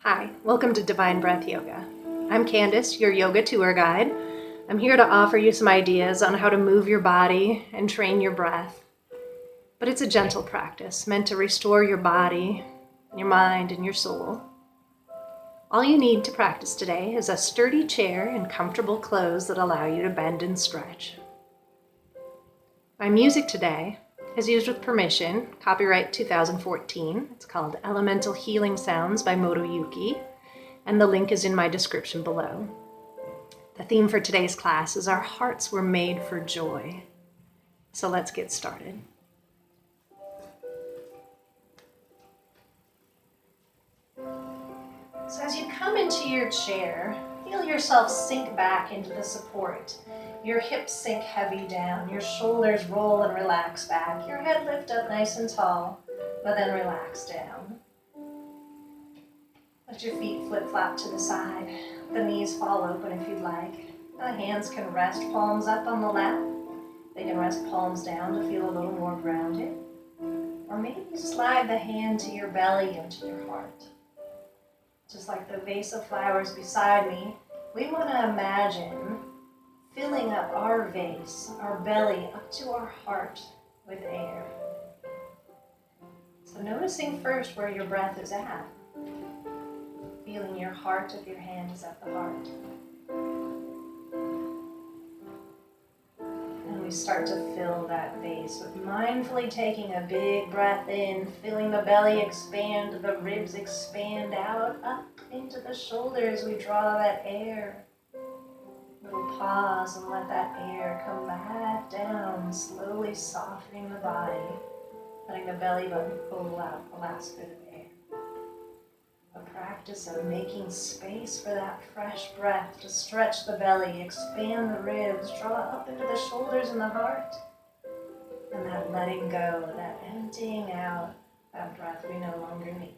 Hi, welcome to Divine Breath Yoga. I'm Candace, your yoga tour guide. I'm here to offer you some ideas on how to move your body and train your breath. But it's a gentle practice meant to restore your body, your mind, and your soul. All you need to practice today is a sturdy chair and comfortable clothes that allow you to bend and stretch. My music today is used with permission, copyright 2014. It's called Elemental Healing Sounds by Motoyuki, and the link is in my description below. The theme for today's class is Our Hearts Were Made for Joy. So let's get started. So as you come into your chair, feel yourself sink back into the support. Your hips sink heavy down, your shoulders roll and relax back, your head lift up nice and tall, but then relax down. Let your feet flip-flop to the side, the knees fall open if you'd like. The hands can rest palms up on the lap. They can rest palms down to feel a little more grounded. Or maybe slide the hand to your belly and to your heart. Just like the vase of flowers beside me, we want to imagine filling up our vase, our belly, up to our heart with air. So noticing first where your breath is at. Feeling your heart if your hand is at the heart. And we start to fill that vase with mindfully taking a big breath in, feeling the belly expand, the ribs expand out, up into the shoulders. We draw that air. Little pause and let that air come back down, slowly softening the body, letting the belly button pull out the last bit of air. A practice of making space for that fresh breath to stretch the belly, expand the ribs, draw up into the shoulders and the heart, and that letting go, that emptying out that breath we no longer need.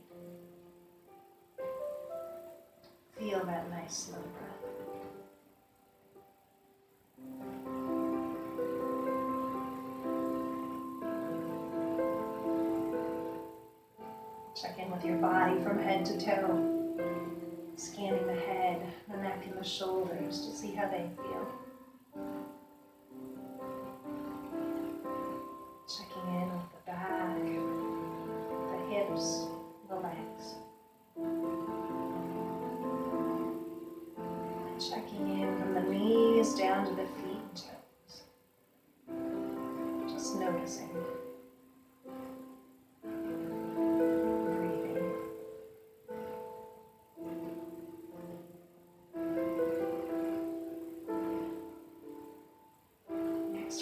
Feel that nice slow breath. Check in with your body from head to toe, scanning the head, the neck, and the shoulders to see how they feel. Checking in with the back, the hips, the legs. Checking in from the knees down to the feet and toes. Just noticing.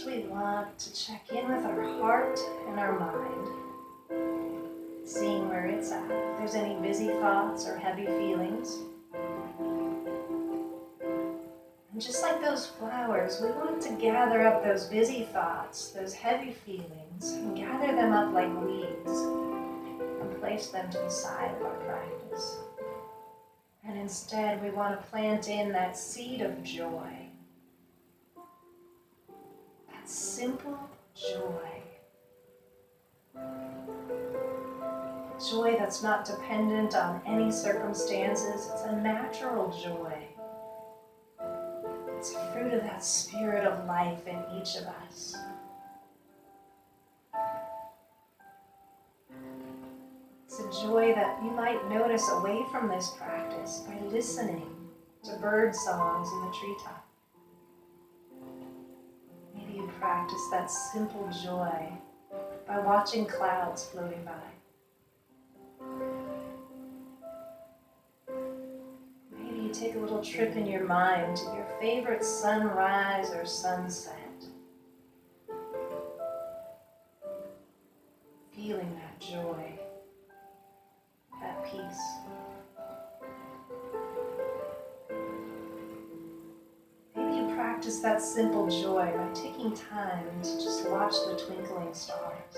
We want to check in with our heart and our mind, seeing where it's at. If there's any busy thoughts or heavy feelings. And just like those flowers, we want to gather up those busy thoughts, those heavy feelings, and gather them up like weeds and place them to the side of our practice. And instead, we want to plant in that seed of joy. Simple joy. Joy that's not dependent on any circumstances. It's a natural joy. It's a fruit of that spirit of life in each of us. It's a joy that you might notice away from this practice by listening to bird songs in the treetop. You practice that simple joy by watching clouds floating by. Maybe you take a little trip in your mind to your favorite sunrise or sunset. Feeling that joy, that peace. Practice that simple joy by taking time to just watch the twinkling stars.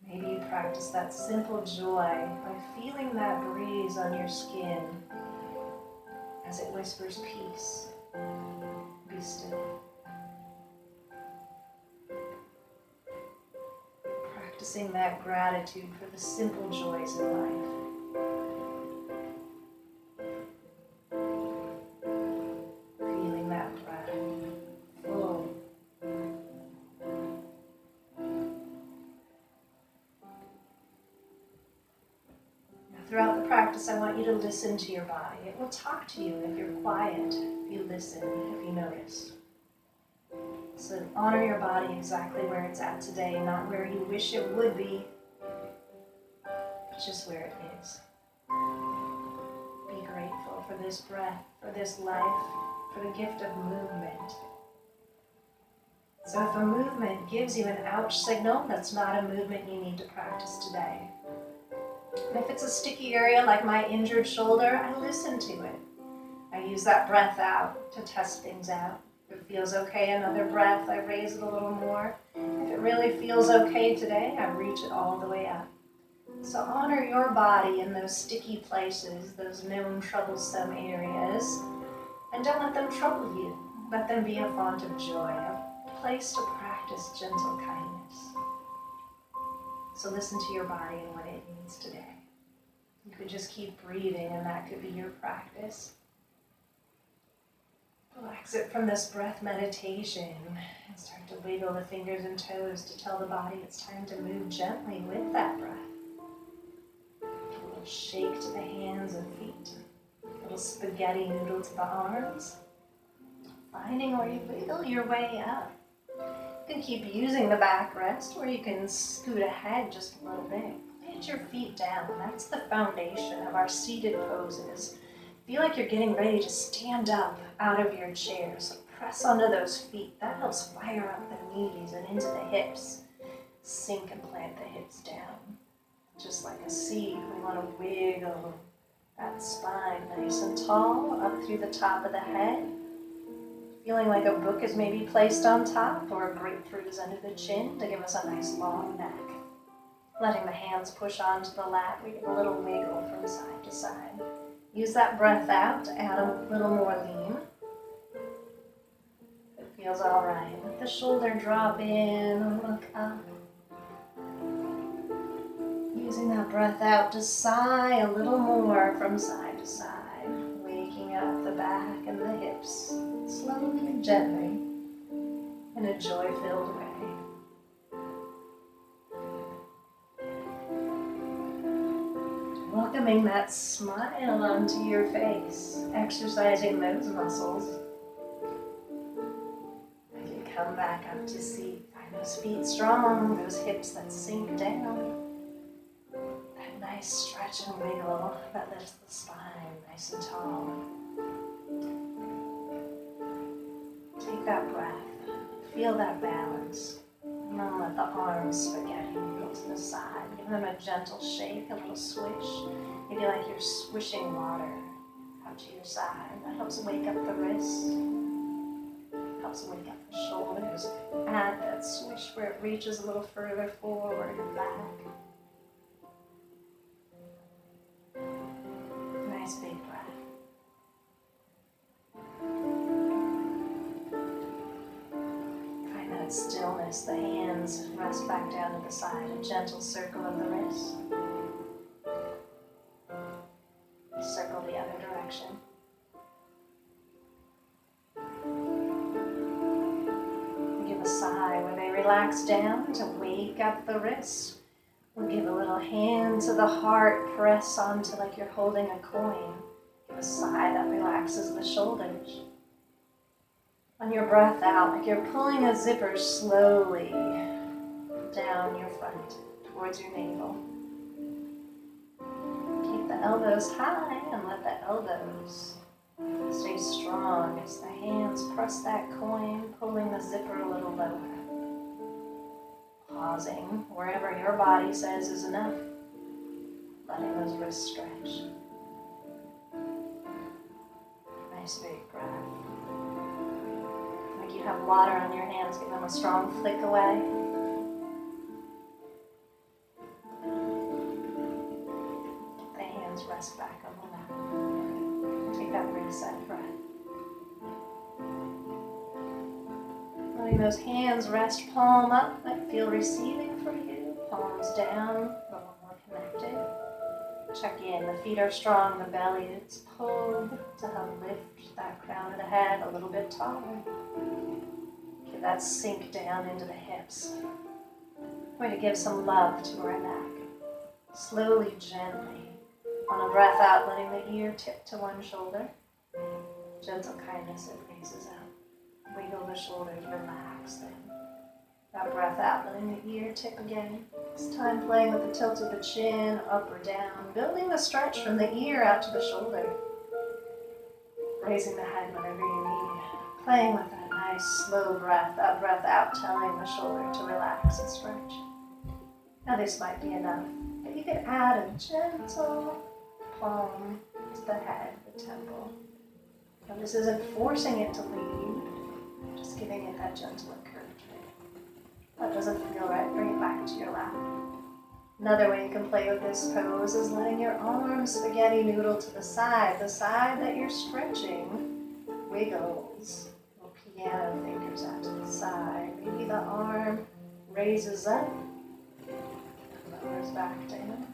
Maybe you practice that simple joy by feeling that breeze on your skin as it whispers peace. Be still. practicing that gratitude for the simple joys in life. Feeling that breath full. Throughout the practice, I want you to listen to your body. It will talk to you if you're quiet, if you listen, if you notice. So honor your body exactly where it's at today, not where you wish it would be, but just where it is. Be grateful for this breath, for this life, for the gift of movement. So if a movement gives you an ouch signal, that's not a movement you need to practice today. And if it's a sticky area like my injured shoulder, I listen to it. I use that breath out to test things out. If it feels okay, another breath, I raise it a little more. If it really feels okay today, I reach it all the way up. So honor your body in those sticky places, those known troublesome areas, and don't let them trouble you. Let them be a font of joy, a place to practice gentle kindness. So listen to your body and what it needs today. You could just keep breathing, and that could be your practice. Relax it from this breath meditation and start to wiggle the fingers and toes to tell the body it's time to move gently with that breath. A little shake to the hands and feet. A little spaghetti noodle to the arms. Finding where you wiggle your way up. You can keep using the backrest, or you can scoot ahead just a little bit. Plant your feet down. That's the foundation of our seated poses. Feel like you're getting ready to stand up out of your chair. So press onto those feet. That helps fire up the knees and into the hips. Sink and plant the hips down. Just like a seed, we want to wiggle that spine nice and tall up through the top of the head. Feeling like a book is maybe placed on top, or a grapefruit is under the chin to give us a nice long neck. Letting the hands push onto the lap, we get a little wiggle from side to side. Use that breath out to add a little more lean. It feels all right. Let the shoulder drop in and look up. Using that breath out to sigh a little more from side to side, waking up the back and the hips, slowly and gently, in a joy-filled way. Welcoming that smile onto your face, exercising those muscles. As you come back up to seat, find those feet strong, those hips that sink down. That nice stretch and wiggle that lifts the spine nice and tall. Take that breath, feel that balance, and then let the arms spaghetti go to the side. Give them a gentle shake, a little swish. Maybe like you're swishing water out to your side. That helps wake up the wrists, helps wake up the shoulders. Add that swish where it reaches a little further forward and back. Nice big breath. Stillness, the hands rest back down to the side, a gentle circle of the wrists. Circle the other direction. Give a sigh where they relax down to wake up the wrists. We'll give a little hand to the heart, press onto like you're holding a coin. Give a sigh that relaxes the shoulders. On your breath out, like you're pulling a zipper slowly down your front towards your navel. Keep the elbows high and let the elbows stay strong as the hands press that coin, pulling the zipper a little lower. Pausing wherever your body says is enough. Letting those wrists stretch. Nice big breath. You have water on your hands, give them a strong flick away. The hands rest back on the lap. Take that reset breath. Letting those hands rest palm up, might feel receiving for you. Palms down, a little more connected. Check in. The feet are strong, the belly is pulled to help lift that crown of the head a little bit taller. Give that sink down into the hips. We're going to give some love to our neck. Slowly, gently. On a breath out, letting the ear tip to one shoulder. Gentle kindness, it raises up. Wiggle the shoulders, relax them. That breath out, letting the ear tip again. This time playing with the tilt of the chin, up or down. Building the stretch from the ear out to the shoulder. Raising the head whenever you need. Playing with that nice slow breath, that breath out, telling the shoulder to relax and stretch. Now this might be enough, but you could add a gentle palm to the head, the temple. Now this isn't forcing it to lead, just giving it that gentle encouragement. If that doesn't feel right, bring it back to your lap. Another way you can play with this pose is letting your arms spaghetti noodle to the side that you're stretching wiggles. Little piano fingers out to the side. Maybe the arm raises up, lowers back down.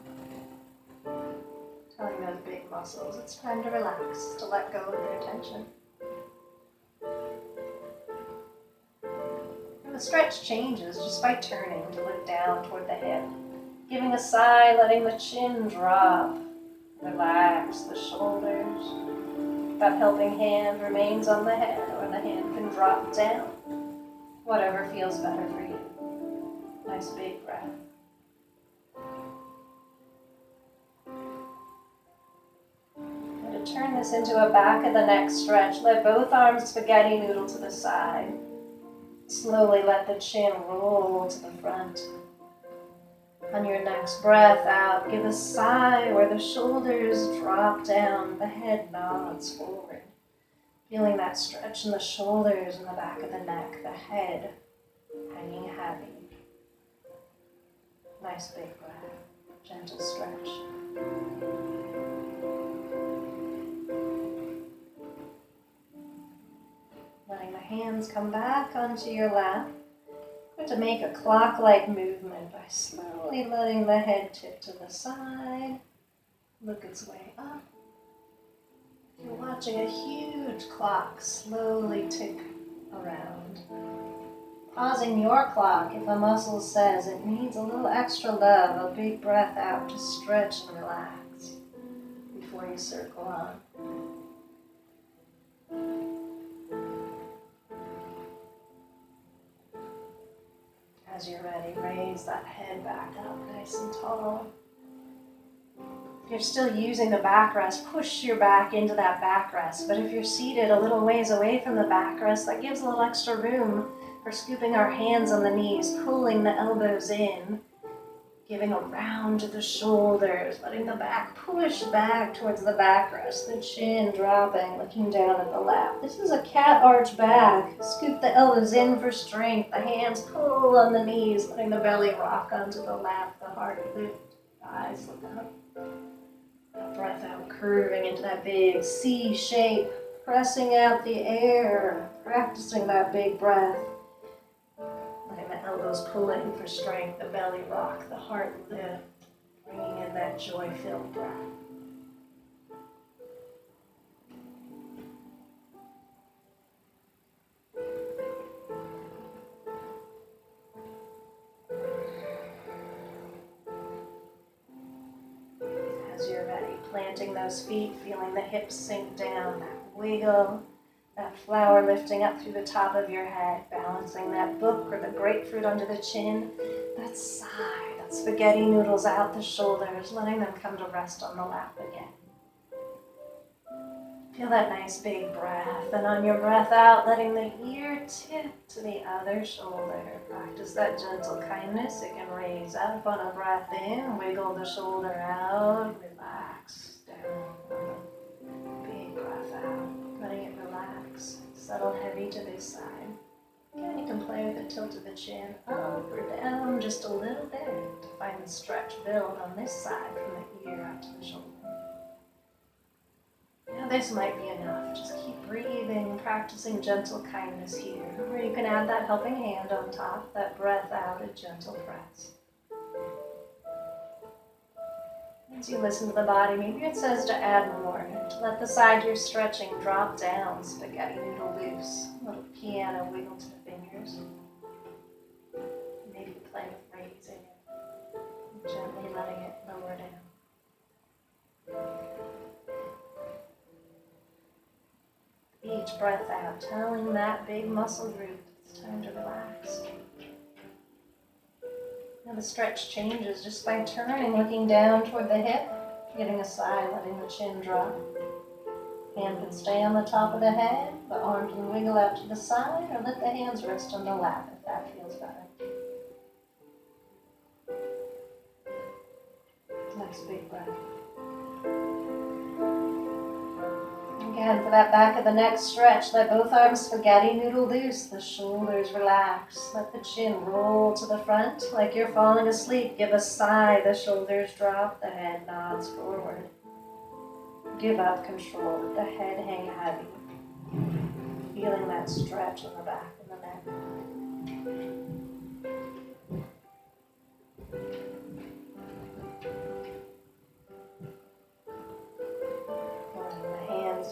Telling those big muscles it's time to relax, to let go of their tension. And the stretch changes just by turning to look down toward the hip. Giving a sigh, letting the chin drop. Relax the shoulders. That helping hand remains on the head, or the hand can drop down. Whatever feels better for you. Nice big breath. And to turn this into a back of the neck stretch, let both arms spaghetti noodle to the side. Slowly let the chin roll to the front. On your next breath out, give a sigh where the shoulders drop down, the head nods forward. Feeling that stretch in the shoulders and the back of the neck, the head hanging heavy. Nice big breath, gentle stretch. Letting the hands come back onto your lap. To make a clock-like movement by slowly letting the head tip to the side, look its way up. You're watching a huge clock slowly tick around. Pausing your clock if a muscle says it needs a little extra love, a big breath out to stretch and relax before you circle on. As you're ready, raise that head back up nice and tall. If you're still using the backrest, push your back into that backrest. But if you're seated a little ways away from the backrest, that gives a little extra room for scooping our hands on the knees, pulling the elbows in, giving a round to the shoulders, letting the back push back towards the backrest, the chin dropping, looking down at the lap. This is a cat arch back. Scoop the elbows in for strength. The hands pull on the knees, letting the belly rock onto the lap, the heart lift, eyes look up. That breath out, curving into that big C shape, pressing out the air, practicing that big breath. Letting the elbows pull in for strength, the belly rock, the heart lift, bringing in that joy-filled breath. As you're ready, planting those feet, feeling the hips sink down, that wiggle, that flower lifting up through the top of your head, balancing that book or the grapefruit under the chin, that sigh, that spaghetti noodles out the shoulders, letting them come to rest on the lap again. Feel that nice big breath, and on your breath out, letting the ear tip to the other shoulder. Practice that gentle kindness. It can raise up on a breath in, wiggle the shoulder out, relax down. Big breath out, letting it relax, settle heavy to this side. Again, you can play with the tilt of the chin up or down just a little bit to find the stretch build on this side from the ear out to the shoulder. Now this might be enough. Just keep breathing, practicing gentle kindness here. Or you can add that helping hand on top, that breath out, a gentle press. As you listen to the body, maybe it says to add more. To let the side you're stretching drop down, spaghetti noodle loose. A little piano wiggle to the fingers. Maybe play with raising it, gently letting it lower down. Each breath out, telling that big muscle group it's time to relax. Now the stretch changes just by turning, looking down toward the hip, getting a sigh, letting the chin drop. Hand can stay on the top of the head, the arm can wiggle out to the side, or let the hands rest on the lap if that feels better. Nice big breath. Again, for that back of the neck stretch, let both arms spaghetti noodle loose, the shoulders relax. Let the chin roll to the front like you're falling asleep. Give a sigh, the shoulders drop, the head nods forward. Give up control, let the head hang heavy. Feeling that stretch on the back of the neck.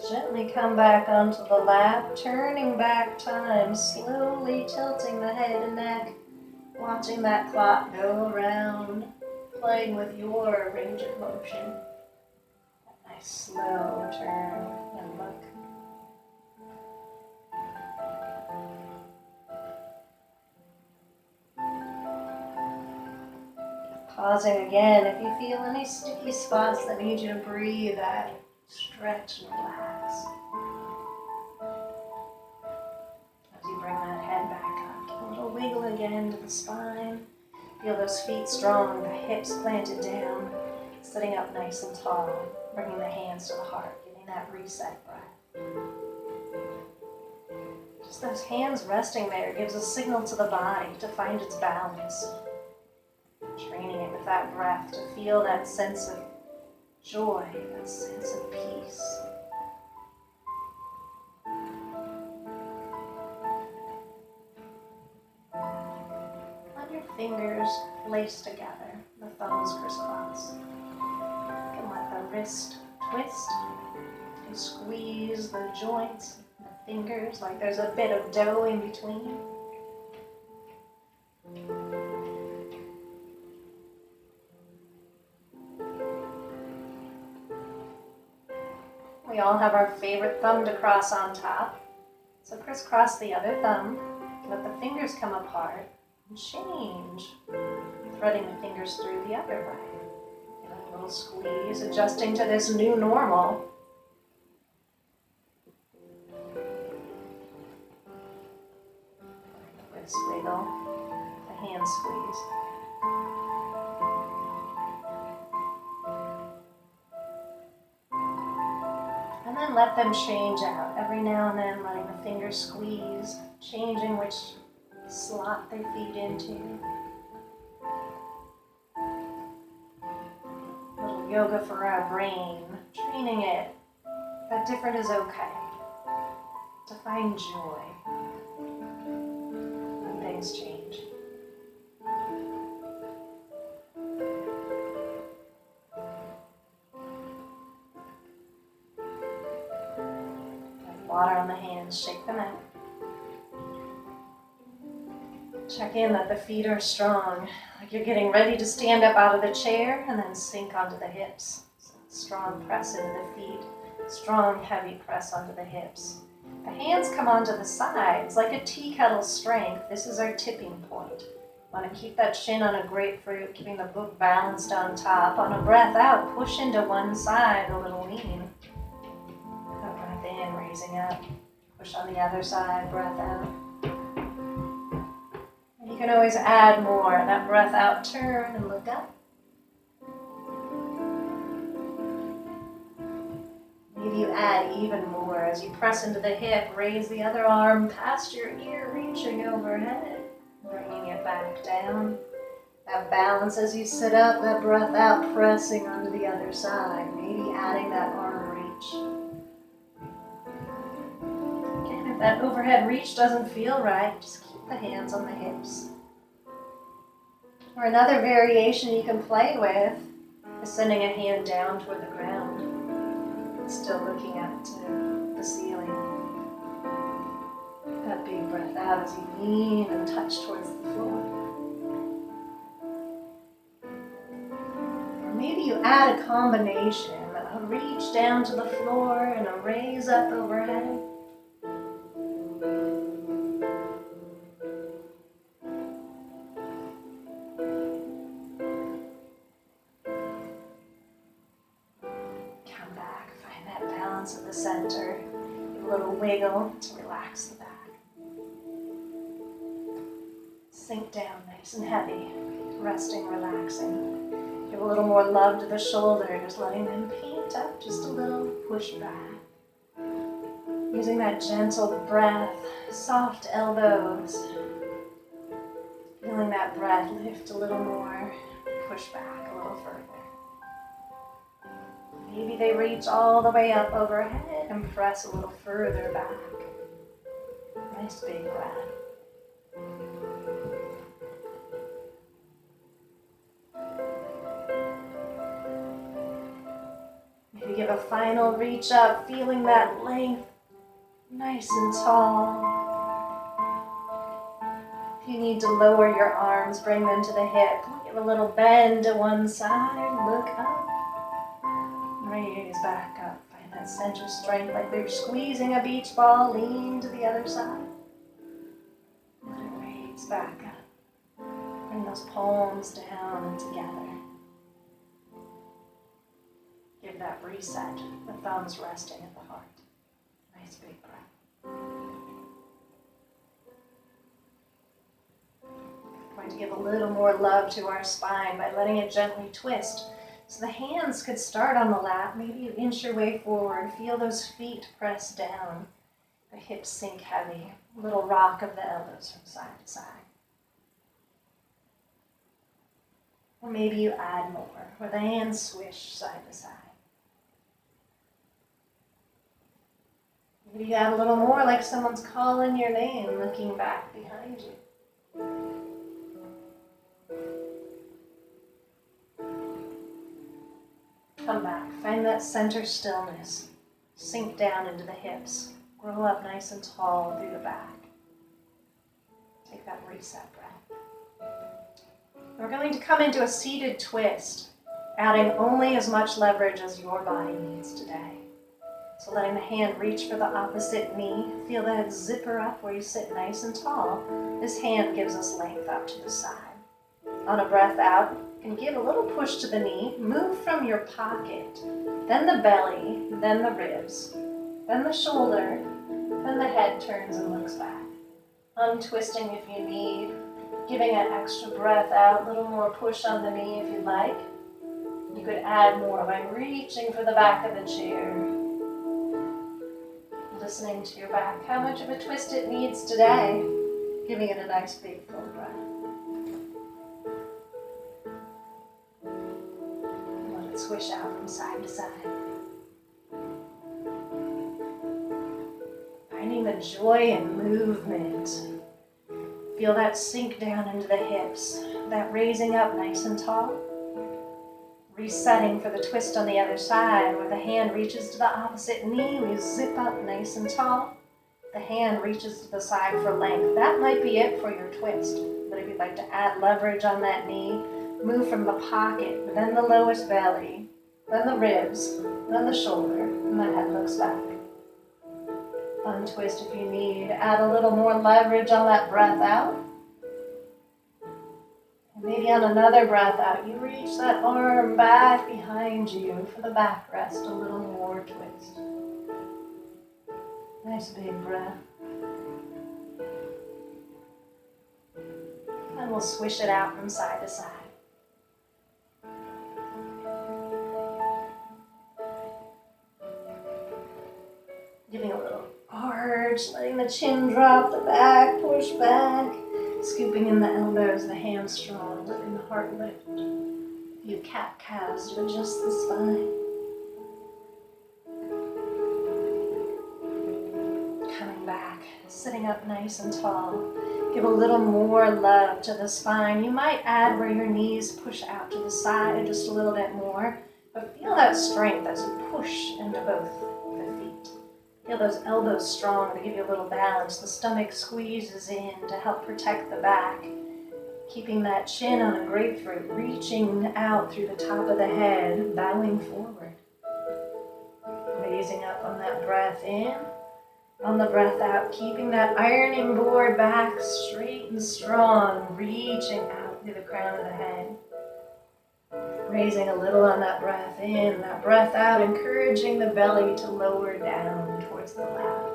Gently come back onto the lap, turning back time, slowly tilting the head and neck, watching that clock go around, playing with your range of motion. A nice slow turn and look. Pausing again if you feel any sticky spots that need you to breathe out. Stretch and relax. As you bring that head back up, a little wiggle again to the spine. Feel those feet strong, the hips planted down, sitting up nice and tall, bringing the hands to the heart, getting that reset breath. Just those hands resting there gives a signal to the body to find its balance. Training it with that breath to feel that sense of joy, that sense of peace. Let your fingers lace together, the thumbs crisscross. You can let the wrist twist. You squeeze the joints, the fingers, like there's a bit of dough in between. We all have our favorite thumb to cross on top. So crisscross the other thumb, let the fingers come apart, and change. Threading the fingers through the other way. Give a little squeeze, adjusting to this new normal. The wrist wiggle, the hand squeeze. And then let them change out. Every now and then letting the fingers squeeze, changing which slot they feed into. A little yoga for our brain, training it that different is okay. To find joy when things change. Water on the hands, shake them out. Check in that the feet are strong, like you're getting ready to stand up out of the chair and then sink onto the hips. So strong press into the feet, strong heavy press onto the hips. The hands come onto the sides like a tea kettle strength. This is our tipping point. Want to keep that chin on a grapefruit, keeping the book balanced on top. On a breath out, push into one side, a little lean. Breath in, raising up. Push on the other side, breath out. And you can always add more. That breath out, turn and look up. Maybe you add even more as you press into the hip, raise the other arm past your ear, reaching overhead, bringing it back down. That balance as you sit up, that breath out, pressing onto the other side, maybe adding that arm reach. Again, if that overhead reach doesn't feel right, just keep the hands on the hips. Or another variation you can play with Sending a hand down toward the ground, still looking up to the ceiling. That big breath out as you lean and touch towards the floor. Or maybe you add a combination, a reach down to the floor and a raise up overhead. At the center, give a little wiggle to relax the back. Sink down nice and heavy, resting, relaxing. Give a little more love to the shoulders, letting them paint up just a little, push back. Using that gentle breath, soft elbows. Feeling that breath lift a little more, push back a little further. Maybe they reach all the way up overhead and press a little further back. Nice big breath. Maybe give a final reach up, feeling that length, nice and tall. If you need to lower your arms, bring them to the hip. Give a little bend to one side, look up. Raise back up, find that center strength like they're squeezing a beach ball, lean to the other side. Let it raise back up. Bring those palms down and together. Give that reset, the thumbs resting at the heart. Nice big breath. We're going to give a little more love to our spine by letting it gently twist. So the hands could start on the lap. Maybe you inch your way forward. Feel those feet press down. The hips sink heavy. A little rock of the elbows from side to side. Or maybe you add more, where the hands swish side to side. Maybe you add a little more, like someone's calling your name, looking back behind you. Come back, find that center stillness. Sink down into the hips. Roll up nice and tall through the back. Take that reset breath. We're going to come into a seated twist, adding only as much leverage as your body needs today. So letting the hand reach for the opposite knee. Feel the head zipper up where you sit nice and tall. This hand gives us length up to the side. On a breath out, you can give a little push to the knee, move from your pocket, then the belly, then the ribs, then the shoulder, then the head turns and looks back. Untwisting if you need, giving an extra breath out, a little more push on the knee if you'd like. You could add more by reaching for the back of the chair. Listening to your back, how much of a twist it needs today, giving it a nice big full breath. Swish out from side to side. Finding the joy in movement. Feel that sink down into the hips, that raising up nice and tall. Resetting for the twist on the other side, where the hand reaches to the opposite knee, we zip up nice and tall. The hand reaches to the side for length. That might be it for your twist, but if you'd like to add leverage on that knee, move from the pocket, then the lowest belly, then the ribs, then the shoulder, and the head looks back. Untwist if you need. Add a little more leverage on that breath out. And maybe on another breath out, you reach that arm back behind you for the back rest, a little more twist. Nice big breath. And we'll swish it out from side to side. Giving a little arch, letting the chin drop, the back, push back. Scooping in the elbows, the hands strong, letting the heart lift. You cat calves to adjust the spine. Coming back, Sitting up nice and tall. Give a little more love to the spine. You might add where your knees push out to the side just a little bit more. But feel that strength as you push into both the feet. Feel those elbows strong to give you a little balance. The stomach squeezes in to help protect the back. Keeping that chin on a grapefruit, reaching out through the top of the head, bowing forward. Raising up on that breath in. On the breath out, keeping that ironing board back straight and strong, reaching out through the crown of the head. Raising a little on that breath in, that breath out, encouraging the belly to lower down towards the lap.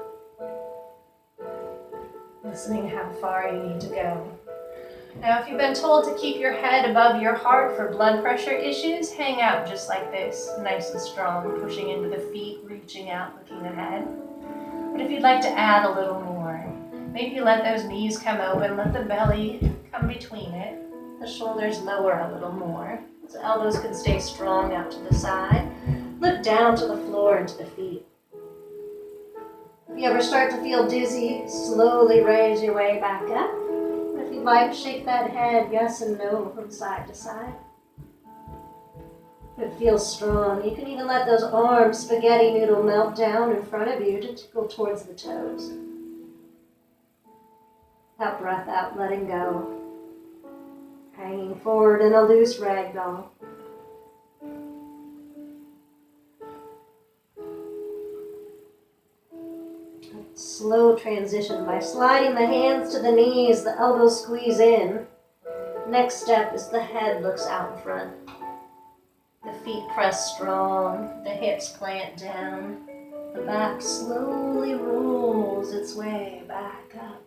Listening how far you need to go. Now, if you've been told to keep your head above your heart for blood pressure issues, hang out just like this, nice and strong, pushing into the feet, reaching out, looking ahead. But if you'd like to add a little more, maybe let those knees come open, let the belly come between it, the shoulders lower a little more. The elbows can stay strong out to the side. Look down to the floor and to the feet. If you ever start to feel dizzy, slowly raise your way back up. And if you'd like, shake that head yes and no from side to side. If it feels strong, you can even let those arms spaghetti noodle melt down in front of you to tickle towards the toes. That breath out, letting go. Hanging forward in a loose ragdoll. Slow transition by sliding the hands to the knees, the elbows squeeze in. Next step is the head looks out in front. The feet press strong, the hips plant down. The back slowly rolls its way back up.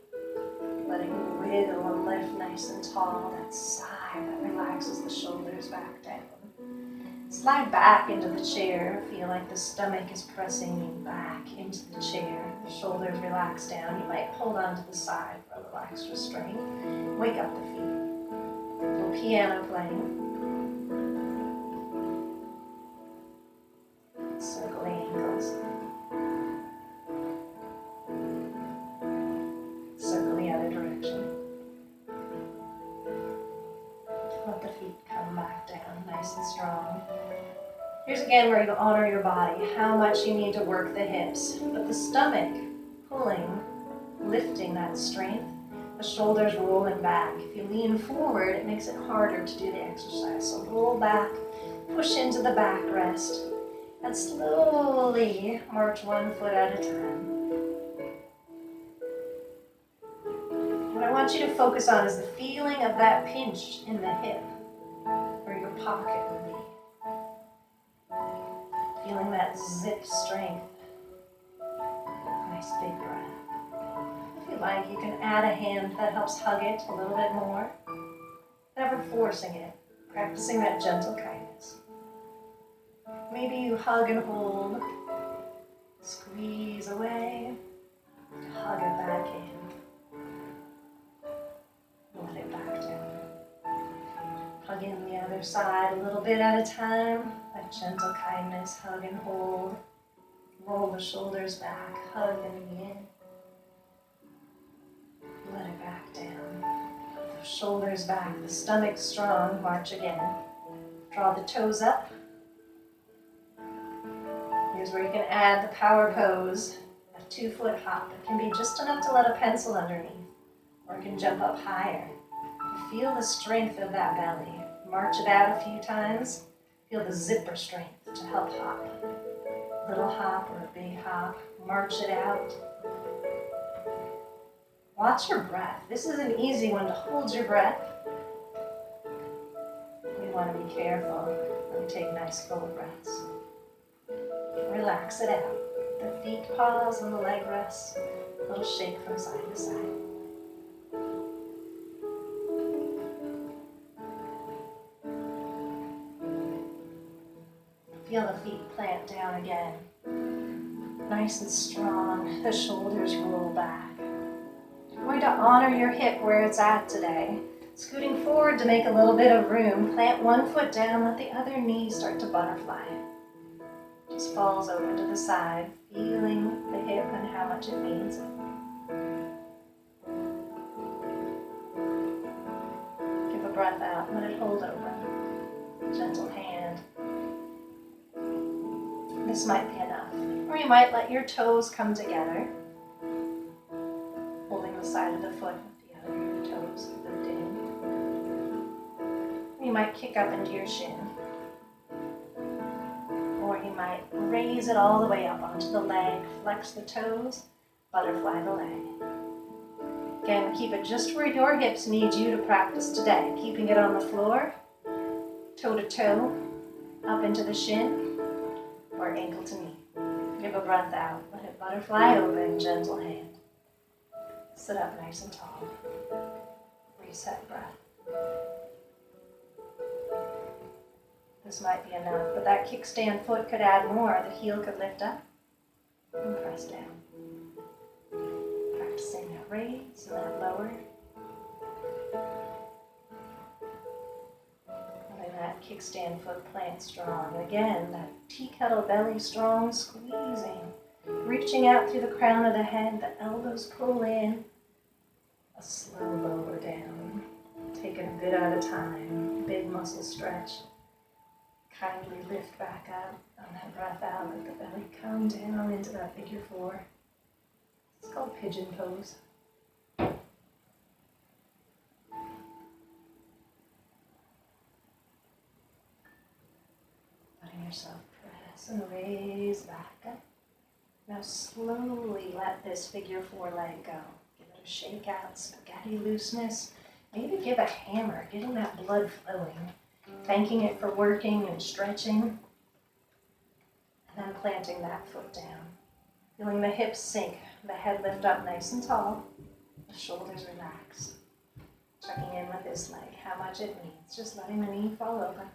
Letting it wiggle and lift nice and tall. That sigh that relaxes the shoulders back down. Slide back into the chair. Feel like the stomach is pressing you back into the chair. The shoulders relax down. You might hold on to the side for a little extra strength. Wake up the feet. A little piano playing. Circle the ankles. Circle the other direction. Let the feet come back down nice and strong. Here's again where you honor your body, how much you need to work the hips. But the stomach pulling, lifting that strength, the shoulders rolling back. If you lean forward, it makes it harder to do the exercise. So roll back, push into the backrest. And slowly march one foot at a time. What I want you to focus on is the feeling of that pinch in the hip, where your pocket would be. Feeling that zip strength. Nice big breath. If you like, you can add a hand that helps hug it a little bit more. Never forcing it, practicing that gentle kindness. Maybe you hug and hold, squeeze away, hug it back in, let it back down. Hug in the other side a little bit at a time, that gentle kindness, hug and hold, roll the shoulders back, hug and in, let it back down. The shoulders back, the stomach strong, march again. Draw the toes up. Here's where you can add the power pose, a 2-foot hop. It can be just enough to let a pencil underneath, or it can jump up higher. Feel the strength of that belly. March it out a few times. Feel the zipper strength to help hop. Little hop or a big hop. March it out. Watch your breath. This is an easy one to hold your breath. We want to be careful and take nice full breaths. Relax it out. The feet pause and the leg rests. A little shake from side to side. Feel the feet plant down again. Nice and strong. The shoulders roll back. You're going to honor your hip where it's at today. Scooting forward to make a little bit of room. Plant one foot down. Let the other knee start to butterfly. Just falls over to the side, feeling the hip and how much it means. breath out, let it hold open. Gentle hand. This might be enough. Or you might let your toes come together, holding the side of the foot with the other toes looped in. Or you might kick up into your shin. Or you might raise it all the way up onto the leg, flex the toes, butterfly the leg. Again, keep it just where your hips need you to practice today, keeping it on the floor, toe to toe, up into the shin, or ankle to knee. Give a breath out, let it butterfly open, gentle hand. Sit up nice and tall. Reset breath. This might be enough, but that kickstand foot could add more. The heel could lift up and press down. Practicing that raise and that lower. Letting that kickstand foot plant strong. Again, that tea kettle belly strong, squeezing. Reaching out through the crown of the head, the elbows pull in. A slow lower down. Taking a bit at a time. Big muscle stretch. Kindly lift back up on that breath out. Let the belly come down into that figure four. It's called pigeon pose. Letting yourself press and raise back up. Now slowly let this figure four leg go. Give it a shake out, spaghetti looseness. Maybe give a hammer, getting that blood flowing. Thanking it for working and stretching. And then planting that foot down. Feeling the hips sink, the head lift up nice and tall. The shoulders relax. Checking in with this leg, how much it needs. Just letting the knee fall open.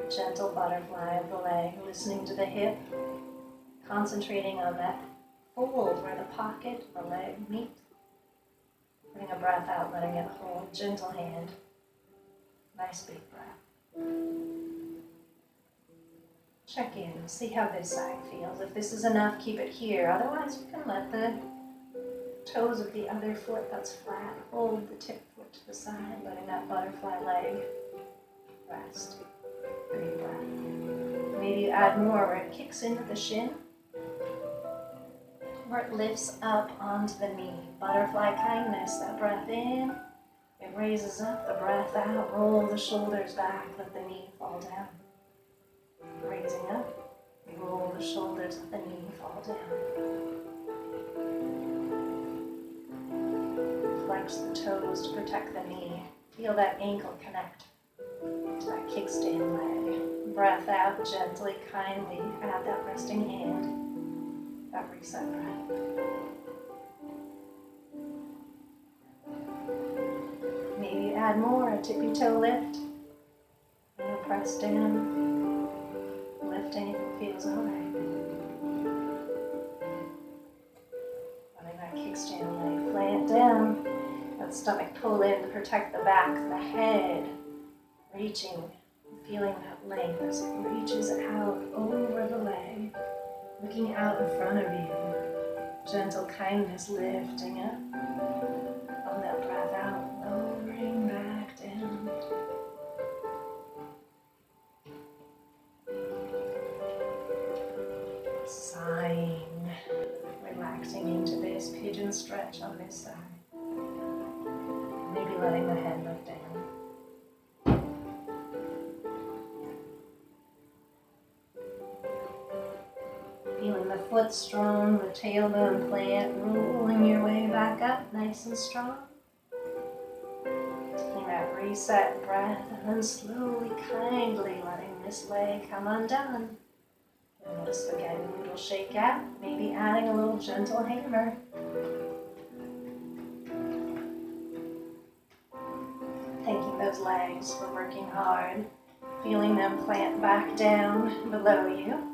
Gentle butterfly of the leg, listening to the hip. Concentrating on that fold where the pocket, the leg meet. Putting a breath out, letting it hold. Gentle hand. Nice big breath. Check in. See how this side feels. If this is enough, keep it here. Otherwise, you can let the toes of the other foot that's flat hold the tip foot to the side, letting that butterfly leg rest. Big breath. Maybe you add more where it kicks into the shin. Where it lifts up onto the knee. Butterfly kindness, that breath in, it raises up, the breath out, roll the shoulders back, let the knee fall down. Raising up, roll the shoulders, let the knee fall down. Flex the toes to protect the knee. Feel that ankle connect to that kickstand leg. Breath out gently, kindly, add that resting hand. That reset breath. Maybe add more, a tippy toe lift. And press down. Lifting if it feels alright. Letting that kickstand leg plant down. That stomach pull in to protect the back, the head. Reaching, feeling that length as it reaches out over the leg. Looking out in front of you, gentle kindness lifting up, on that breath out, lowering back down. Sighing, relaxing into this pigeon stretch on this side. Maybe letting the head lift down. Feeling the foot strong, the tailbone plant, rolling your way back up, nice and strong. Taking that reset breath, and then slowly, kindly letting this leg come undone. Giving it a spaghetti noodle shake out, maybe adding a little gentle hammer. Thanking those legs for working hard, feeling them plant back down below you.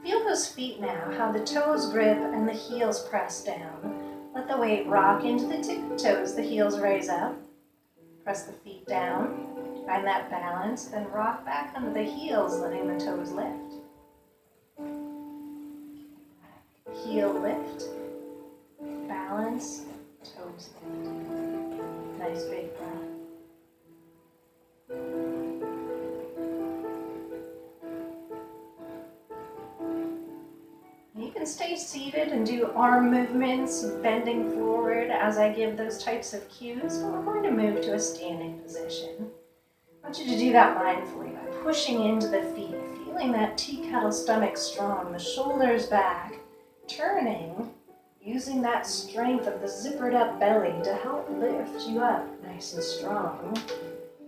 Feel those feet now, how the toes grip and the heels press down. Let the weight rock into the tip of toes, the heels raise up. Press the feet down, find that balance, then rock back under the heels, letting the toes lift. Heel lift, balance, toes lift. Nice big breath. You can stay seated and do arm movements, bending forward as I give those types of cues, but we're going to move to a standing position. I want you to do that mindfully by pushing into the feet, feeling that tea kettle stomach strong, the shoulders back, turning, using that strength of the zippered up belly to help lift you up nice and strong,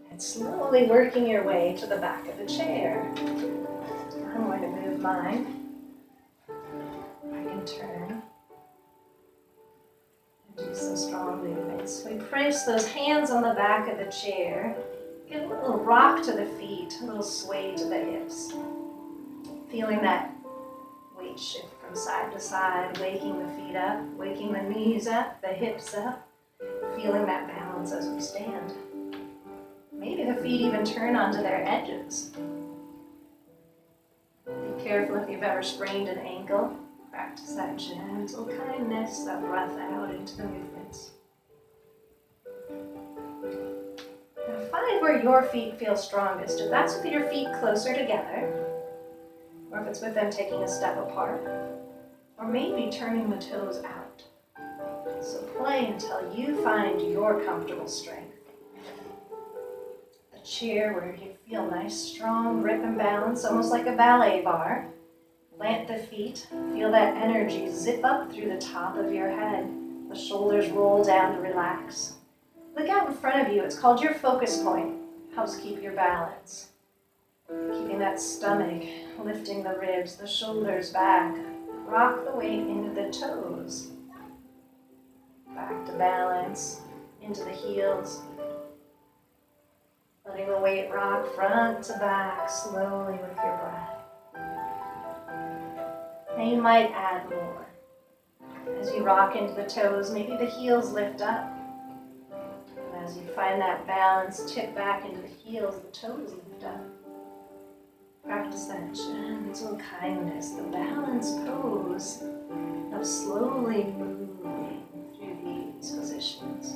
and slowly working your way to the back of the chair. I'm going to move mine. I can turn and do some strong movements. We place those hands on the back of the chair. Give a little rock to the feet, a little sway to the hips. Feeling that weight shift from side to side, waking the feet up, waking the knees up, the hips up. Feeling that balance as we stand. Maybe the feet even turn onto their edges. Be careful if you've ever sprained an ankle. Practice that gentle kindness, that breath out into the movements. Now find where your feet feel strongest. If that's with your feet closer together, or if it's with them taking a step apart, or maybe turning the toes out. So play until you find your comfortable strength. The chair where you feel nice, strong grip and balance, almost like a ballet bar. Plant the feet, feel that energy zip up through the top of your head. The shoulders roll down to relax. Look out in front of you, it's called your focus point. Helps keep your balance. Keeping that stomach, lifting the ribs, the shoulders back. Rock the weight into the toes. Back to balance, into the heels. Letting the weight rock front to back, slowly with your breath. And you might add more. As you rock into the toes, maybe the heels lift up. And as you find that balance, tip back into the heels, the toes lift up. Practice that gentle kindness, the balanced pose of slowly moving through these positions.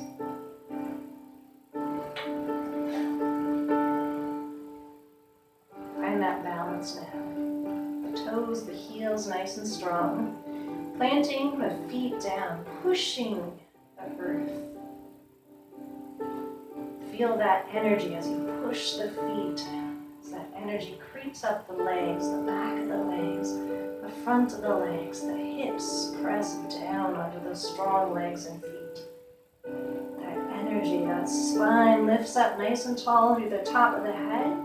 Find that balance now. Toes, the heels nice and strong. Planting the feet down, pushing the earth. Feel that energy as you push the feet. As that energy creeps up the legs, the back of the legs, the front of the legs, the hips press down onto those strong legs and feet. That energy, that spine lifts up nice and tall through the top of the head.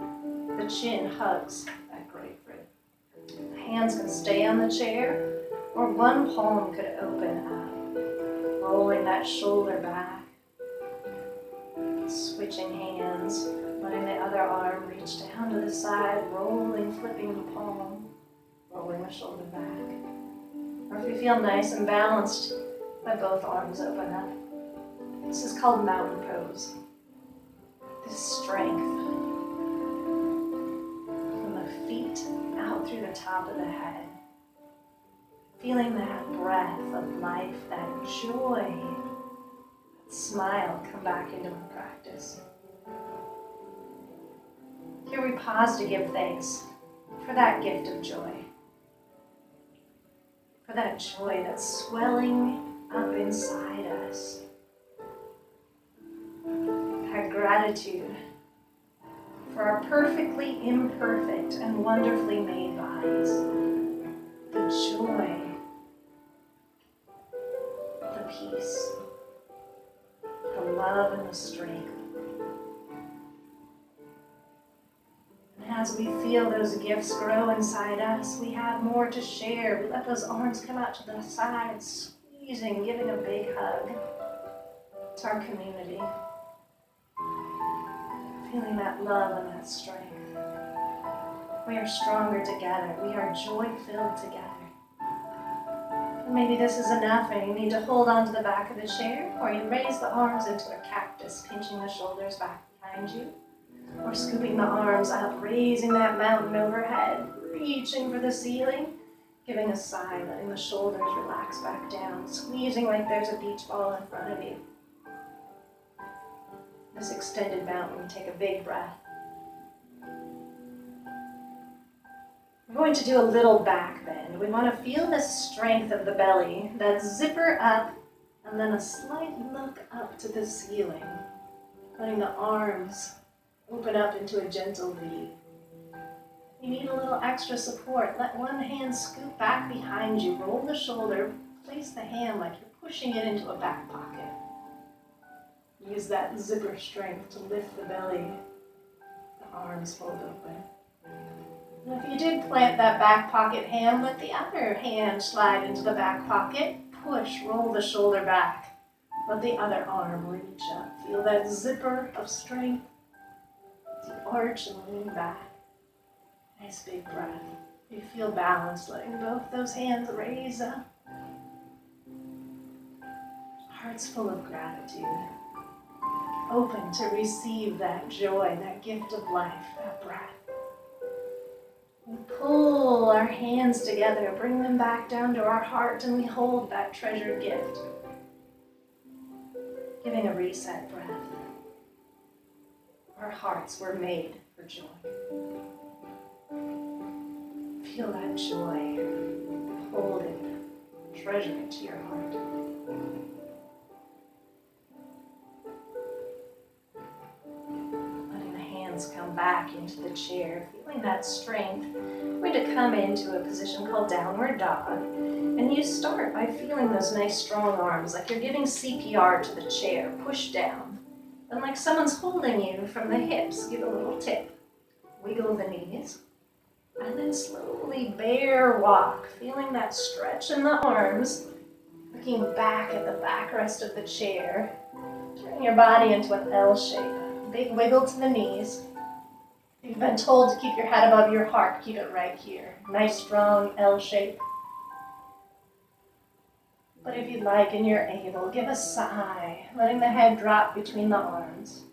The chin hugs. Hands can stay on the chair, or one palm could open up, rolling that shoulder back, switching hands, letting the other arm reach down to the side, rolling, flipping the palm, rolling the shoulder back. Or if you feel nice and balanced, let both arms open up. This is called mountain pose. This is strength. Feet out through the top of the head. Feeling that breath of life, that joy, that smile come back into our practice. Here we pause to give thanks for that gift of joy. For that joy that's swelling up inside us. That gratitude for our perfectly imperfect and wonderfully made bodies. The joy, the peace, the love and the strength. And as we feel those gifts grow inside us, we have more to share. We let those arms come out to the sides, squeezing, giving a big hug. It's our community. Feeling that love and that strength. We are stronger together. We are joy-filled together. And maybe this is enough and you need to hold on to the back of the chair, or you raise the arms into a cactus, pinching the shoulders back behind you, or scooping the arms up, raising that mountain overhead, reaching for the ceiling, Giving a sigh, letting the shoulders relax back down, squeezing like there's a beach ball in front of you. This extended mountain, take a big breath. We're going to do a little back bend. We want to feel the strength of the belly, that zipper up, and then a slight look up to the ceiling. Letting the arms open up into a gentle V. You need a little extra support. Let one hand scoop back behind you. Roll the shoulder. Place the hand like you're pushing it into a back pocket. Use that zipper strength to lift the belly. The arms fold open. And if you did plant that back pocket hand, let the other hand slide into the back pocket. Push, roll the shoulder back. Let the other arm reach up. Feel that zipper of strength. As you arch and lean back. Nice big breath. You feel balanced, letting both those hands raise up. Heart's full of gratitude. Open to receive that joy, that gift of life, that breath. We pull our hands together, bring them back down to our heart, and we hold that treasured gift. Giving a reset breath. Our hearts were made for joy. Feel that joy. Hold it. Treasure it to your heart. Letting the hands come back into the chair. Feeling that strength. We're going to come into a position called downward dog. And you start by feeling those nice strong arms, like you're giving CPR to the chair. Push down. And like someone's holding you from the hips, give a little tip. Wiggle the knees. And then slowly bear walk, feeling that stretch in the arms, looking back at the backrest of the chair, turning your body into an L shape. Big wiggle to the knees. If you've been told to keep your head above your heart, keep it right here. Nice strong L shape. But if you'd like and you're able, give a sigh, letting the head drop between the arms.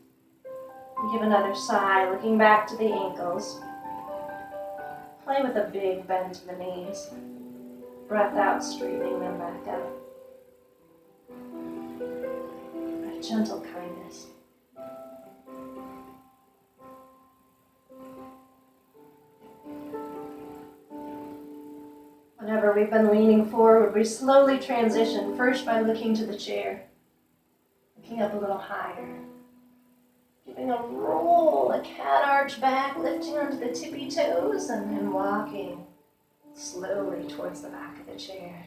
And give another sigh, looking back to the ankles. Play with a big bend to the knees. Breath out, straightening them back up. A gentle kindness. Whenever we've been leaning forward, we slowly transition, first by looking to the chair, looking up a little higher. Giving a roll, a cat arch back, lifting onto the tippy toes, and then walking slowly towards the back of the chair.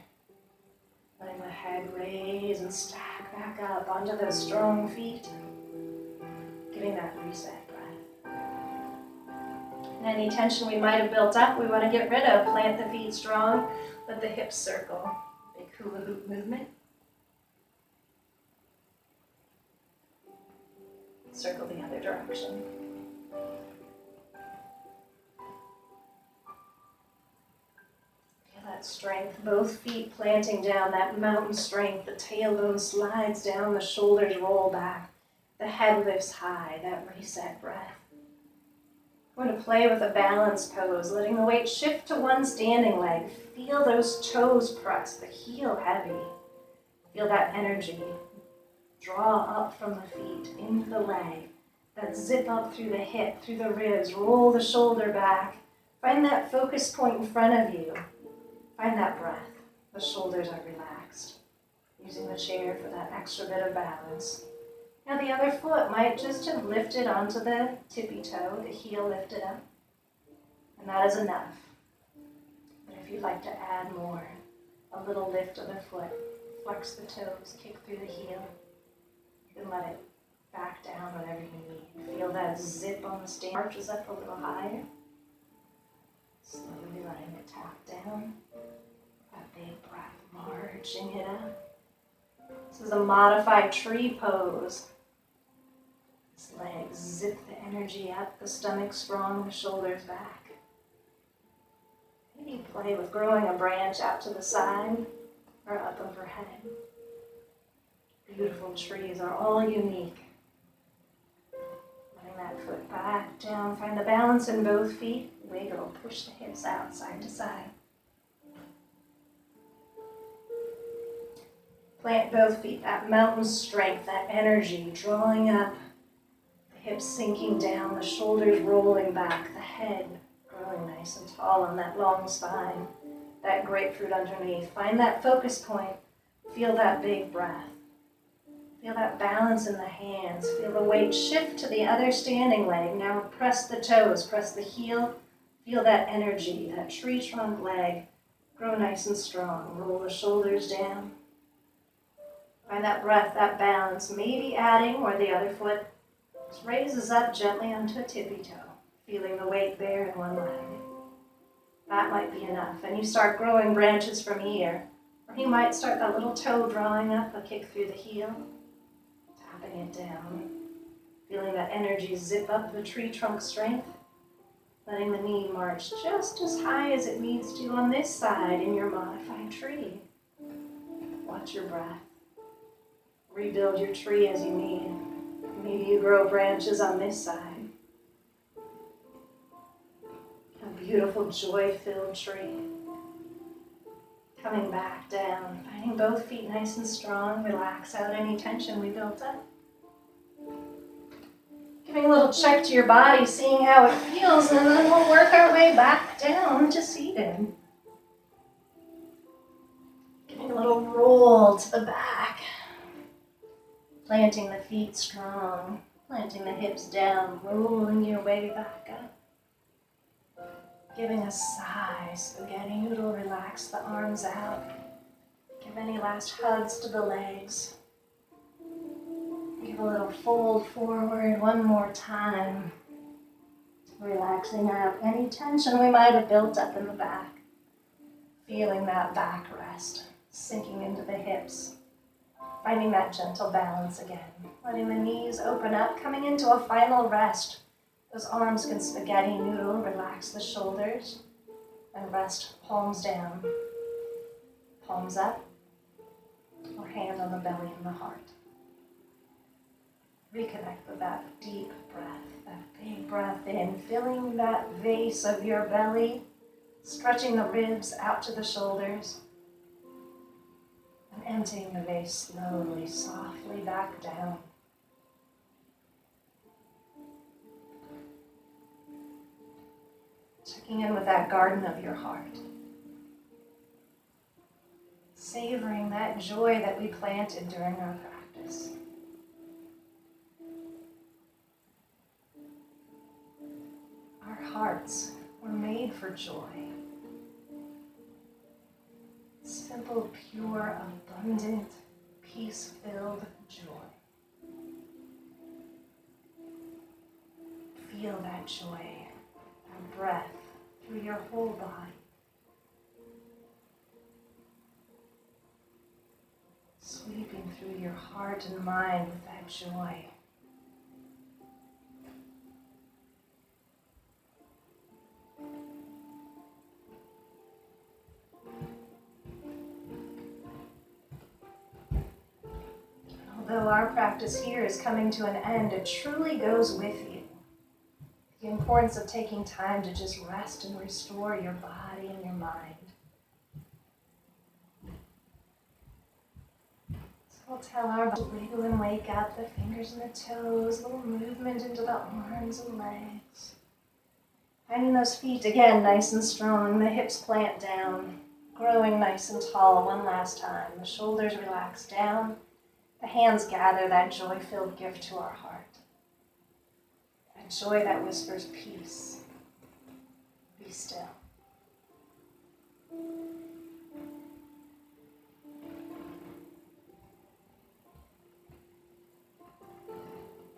Letting the head raise and stack back up onto those strong feet. Giving that reset breath. And any tension we might have built up, we want to get rid of. Plant the feet strong, let the hips circle. Big hula hoop movement. Circle the other direction. Feel that strength, both feet planting down, that mountain strength. The tailbone slides down, the shoulders roll back. The head lifts high, that reset breath. We're going to play with a balance pose, letting the weight shift to one standing leg. Feel those toes press, the heel heavy. Feel that energy. Draw up from the feet, into the leg. That zip up through the hip, through the ribs. Roll the shoulder back. Find that focus point in front of you. Find that breath. The shoulders are relaxed. Using the chair for that extra bit of balance. Now the other foot might just have lifted onto the tippy toe, the heel lifted up. And that is enough. But if you'd like to add more, a little lift of the foot, flex the toes, kick through the heel. And let it back down whatever you need. Feel that zip on the stand. Arches up a little higher. Slowly letting it tap down. That big breath, marching it up. This is a modified tree pose. This leg, zip the energy up, the stomach strong, the shoulders back. Maybe play with growing a branch out to the side or up overhead. Beautiful trees are all unique. Letting that foot back down. Find the balance in both feet. Wiggle. Push the hips out side to side. Plant both feet, that mountain strength, that energy, drawing up, the hips sinking down, the shoulders rolling back, the head growing nice and tall on that long spine, that grapefruit underneath. Find that focus point. Feel that big breath. Feel that balance in the hands. Feel the weight shift to the other standing leg. Now press the toes, press the heel. Feel that energy, that tree trunk leg. Grow nice and strong. Roll the shoulders down. Find that breath, that balance. Maybe adding where the other foot raises up gently onto a tippy toe. Feeling the weight there in one leg. That might be enough. And you start growing branches from here. Or you might start that little toe drawing up, a kick through the heel. Tapping it down. Feeling that energy zip up the tree trunk strength. Letting the knee march just as high as it needs to on this side in your modified tree. Watch your breath. Rebuild your tree as you need. Maybe you grow branches on this side. A beautiful joy-filled tree. Coming back down, finding both feet nice and strong. Relax out any tension we built up. Giving a little check to your body, seeing how it feels, and then we'll work our way back down to seated. Giving a little roll to the back. Planting the feet strong, planting the hips down, rolling your way back up. Giving a sigh, spaghetti noodle, relax the arms out. Give any last hugs to the legs. Give a little fold forward one more time. Relaxing out any tension we might have built up in the back. Feeling that back rest, sinking into the hips. Finding that gentle balance again. Letting the knees open up, coming into a final rest. Those arms can spaghetti noodle, relax the shoulders, and rest palms down, palms up, or hand on the belly and the heart. Reconnect with that deep breath, that big breath in, filling that vase of your belly, stretching the ribs out to the shoulders, and emptying the vase slowly, softly back down. Checking in with that garden of your heart. Savoring that joy that we planted during our practice. Our hearts were made for joy. Simple, pure, abundant, peace-filled joy. Feel that joy, that breath through your whole body. Sweeping through your heart and mind with that joy. Although our practice here is coming to an end, it truly goes with you. The importance of taking time to just rest and restore your body and your mind. So we'll tell our body to wiggle and wake up, the fingers and the toes, a little movement into the arms and legs. Finding those feet again nice and strong, the hips plant down, growing nice and tall one last time. The shoulders relax down, the hands gather that joy-filled gift to our heart. Joy that whispers peace. Be still.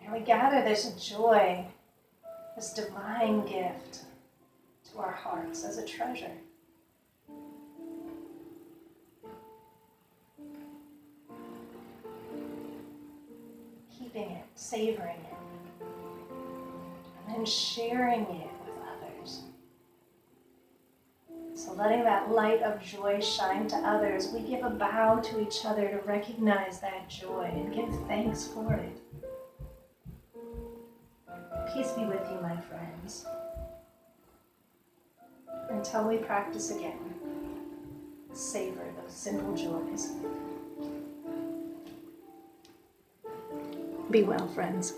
And we gather this joy, this divine gift to our hearts as a treasure. Keeping it, savoring it. And sharing it with others. So letting that light of joy shine to others, we give a bow to each other to recognize that joy and give thanks for it. Peace be with you, my friends. Until we practice again, savor those simple joys. Be well, friends.